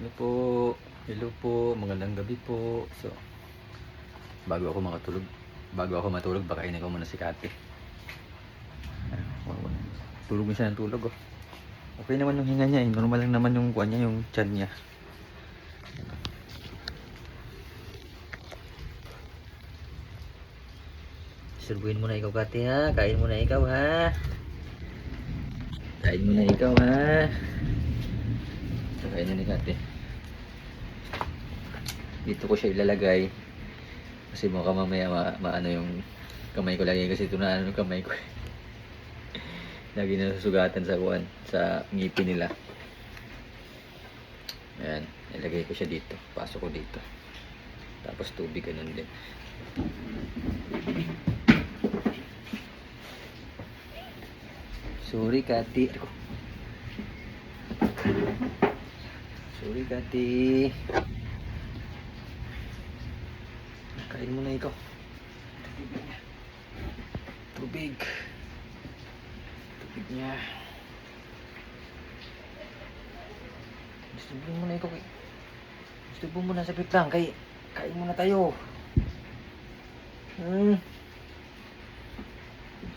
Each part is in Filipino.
Hello po. Hello po. Magandang gabi po. So, bago ako matulog, pakainin ko muna si Kati. Tulog na siya ng tulog, oh. Okay naman yung hinga niya, eh. Normal lang naman yung kuwan niya, yung tiyan niya. Serbuin mo na ikaw, Kati, ha? Kain mo na ikaw, ha? Kain mo na ikaw, ha? Kain na ni Kati. Dito ko siya ilalagay. Kasi baka mamaya maano yung kamay ko lagi. Kasi ito na ano yung kamay ko. Lagi na susugatan sa kuwan, sa ngipin nila. Ayan, ilagay ko siya dito. Pasok ko dito. Tapos tubig, ganun din. Sorry, Kati. Sorry, Kati. Kain mo na ikaw. Tubig. Tubig niya. Gusto mo na ikaw. Gusto mo na saglit lang. Kain muna tayo.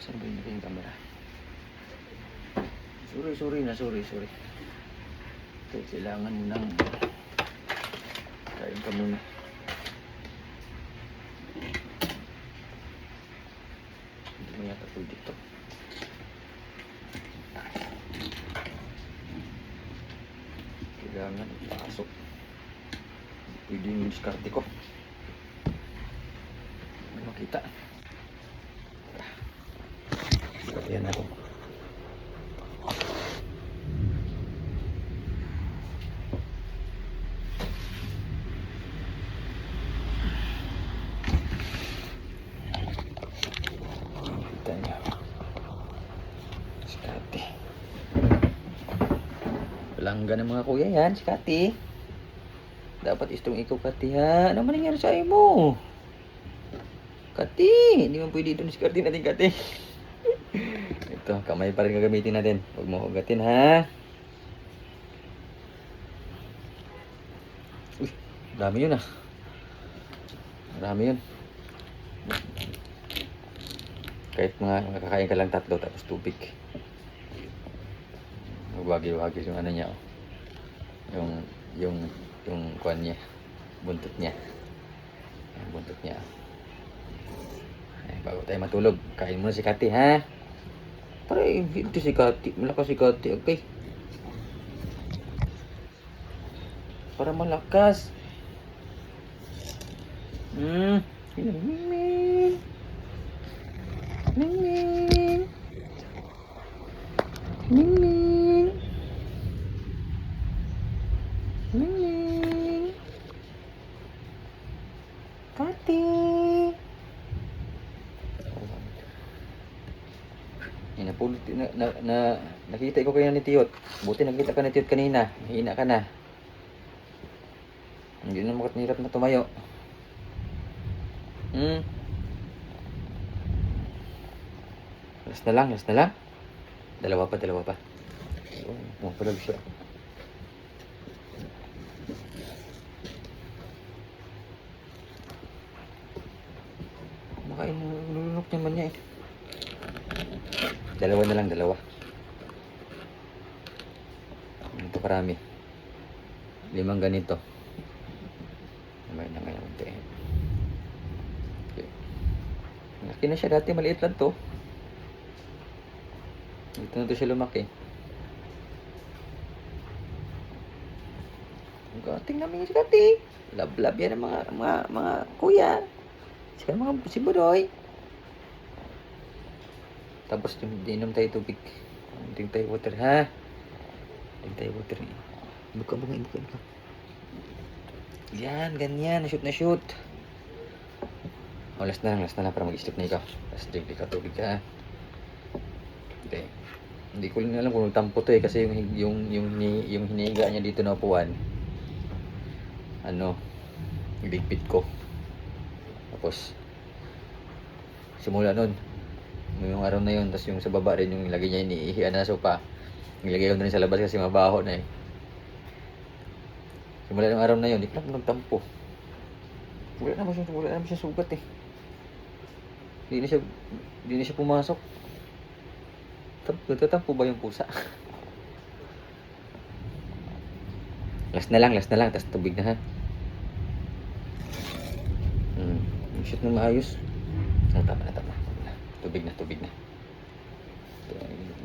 Saan ba yung camera? Sorry. Kailangan mo nang kain ka muna. Hindi mo yata po dito. Kailangan ipasok. Pwede yung diskarte ko. May makita. Yan ako. Kita niyo. Diskarte. Pelanggan ng mga kuya yan, si Kati. Dapat istong ikaw, Kati, ha? Ano man nangyari sa iyo mo? Kati, hindi mo pwede itong diskarte natin, Kati. Ito, kamay pa rin gagamitin natin. Huwag mo hugatin, ha? Uy, dami yun, ah. Marami yun. Kahit makakain ka lang 3 tapos tubig. Wagi-wagi yung ano niya, oh. Yung kuwan niya. Buntot niya. Yung buntot niya. Ay, bago tayo matulog, kain muna si Kati, ha? Para ito si Kati. Malakas si Kati, okay? Para malakas. Ming. Kati. Napulot nakita ko kayo ni Tiyot. Buti nakita ka ni Tiyot kanina. Hina ka na. Hindi na makatinirap na tumayo. Last na lang. Dalawa pa. Oh, mapalag siya. Makain mo, nulunok naman niya, eh. Dalawa na lang. Ito karami. 5 ganito. May na ngayon. Okay. Laki na siya dati, maliit lang to. Dito na to siya lumaki. Tingnan mo yung si Kati. Love yan ang mga kuya. Si Budoy. Tapos inom tayo tubig. Drink tayo water, ha? Drink tayo water. Buka. Yan, ganyan. Shoot. Oh, last na lang para mag-sleep na ikaw. Last drink ikaw tubig, ha? Okay. Hindi ko lang alam kung tampo to, eh. Kasi yung hinihiga niya dito na upuan. Bigpit ko. Tapos simula nun, yung araw na yun, tapos yung sa baba rin, yung ilagay niya iniihian na sopa. Nilagay ko na rin sa labas kasi mabaho na, eh. Simula ng araw na yun, di ko na nagtampo. Wala naman siya sugat eh. Di na siya pumasok. Nagtatampo ba yung pusa? Last na lang, tapos tubig na ha. Shoot na maayos. Tama na. Tubig na.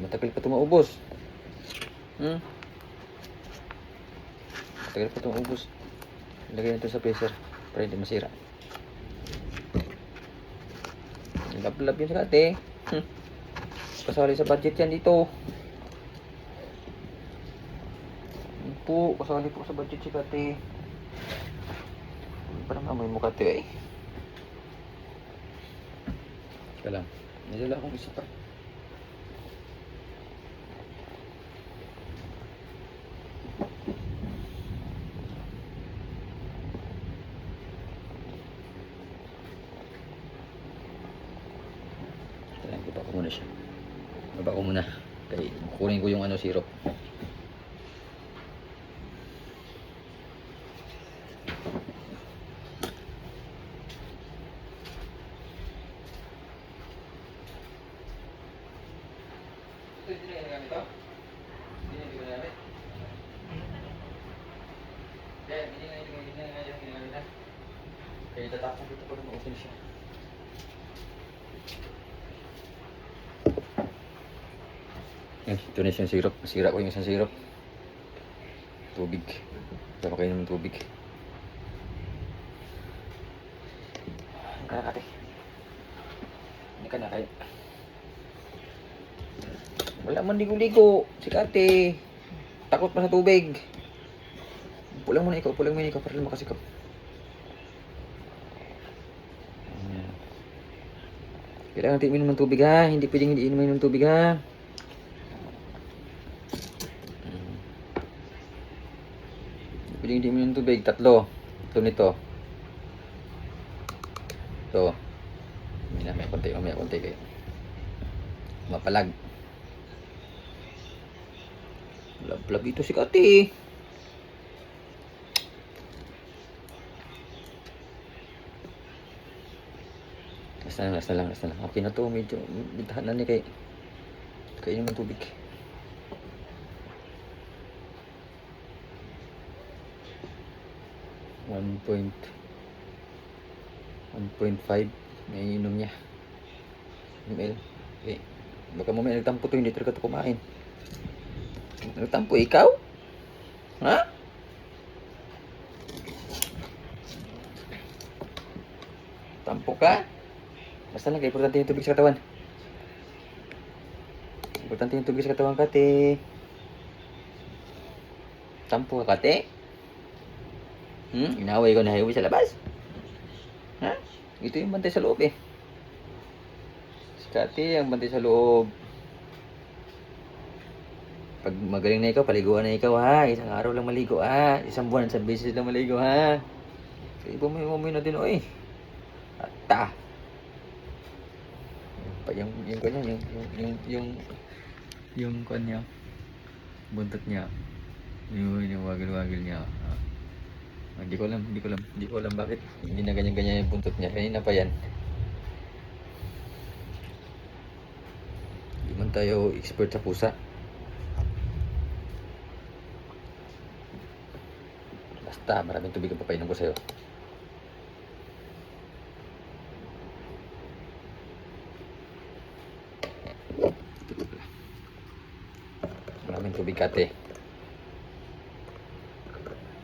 Matagal pa ito maubos. Matagal pa ito maubos. Lagay na ito sa freezer para hindi masira. Lab yun sa kate. Kasali sa budget yan dito. Kasali po sa budget si kate. Parang amoy mo kate eh. Teka lang. Nadala akong isa pa. Baba ko muna siya. Baba ko muna. Kaya kunin ko yung syrup. Ito na yung gamit ito? Hindi ko nagamit. Hindi na yung gamit. Kaya itatapon dito ko na ma-open siya. Ito na isang syrup. Masira ko yung isang syrup. Tubig. Sama kayo ng tubig. Hindi ka na kayo. Wala man ligo-ligo. Si kate. Takot pa sa tubig. Pulang muna ikaw para makasikap. Kailangan natin inom ng tubig ha. Hindi pwedeng hindi inom ng tubig ha. Pwedeng hindi inom ng tubig. 3. Ito nito. Ito. May konti kayo. Mapalag. Lab ito si kate. Last na lang. Okay na to. Medyo tahanan ni kay inom ng tubig. 1.5 may inom niya ml. Okay. Baka mamaya nagtampo to, hindi talaga to kumain. Nagtampo ikaw? Ha? Tampo ka? Basta lang, importante yung tubig sa katawan. Importante yung tubig sa katawan, kate. Tampo ka, kate? Inaway ko na highway sa labas? Ha? Ito yung bantay sa loob eh. Si kate ang bantay sa loob. Pag magaling na ikaw, paliguan na ikaw ha. Isang araw lang maligo ha. Isang buwan, isang beses lang maligo ha. So, iba mo yung natin o eh. Ata. Yung kanya, yung kanya, buntot niya. Yung wagil-wagil niya. Hindi ko alam bakit hindi na ganyan-ganyan yung buntot niya. Kanina pa yan. Hindi man tayo expert sa pusa. Basta maraming tubig ang papainom ko sa'yo. Maraming tubig kate.